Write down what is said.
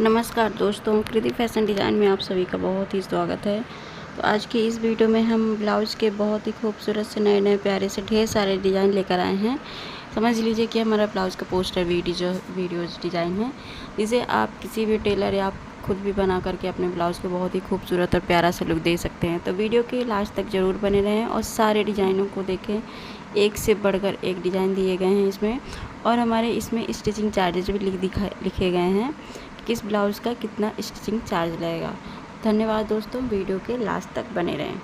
नमस्कार दोस्तों, कृति fashion design में आप सभी का बहुत ही स्वागत है। तो आज की इस वीडियो में हम ब्लाउज़ के बहुत ही खूबसूरत से नए प्यारे से ढेर सारे डिज़ाइन लेकर आए हैं। समझ लीजिए कि हमारा ब्लाउज़ का पोस्टर वीडियोज़ डिज़ाइन है, जिसे आप किसी भी टेलर या आप खुद भी बना करके अपने ब्लाउज़ को बहुत ही खूबसूरत और प्यारा सा लुक दे सकते हैं। तो वीडियो के लास्ट तक ज़रूर बने रहें और सारे डिज़ाइनों को देखें। एक से बढ़कर एक डिज़ाइन दिए गए हैं इसमें, और हमारे इसमें स्टिचिंग चार्जेज भी लिखे गए हैं, किस ब्लाउज़ का कितना स्टिचिंग चार्ज लगेगा। धन्यवाद दोस्तों, वीडियो के लास्ट तक बने रहें।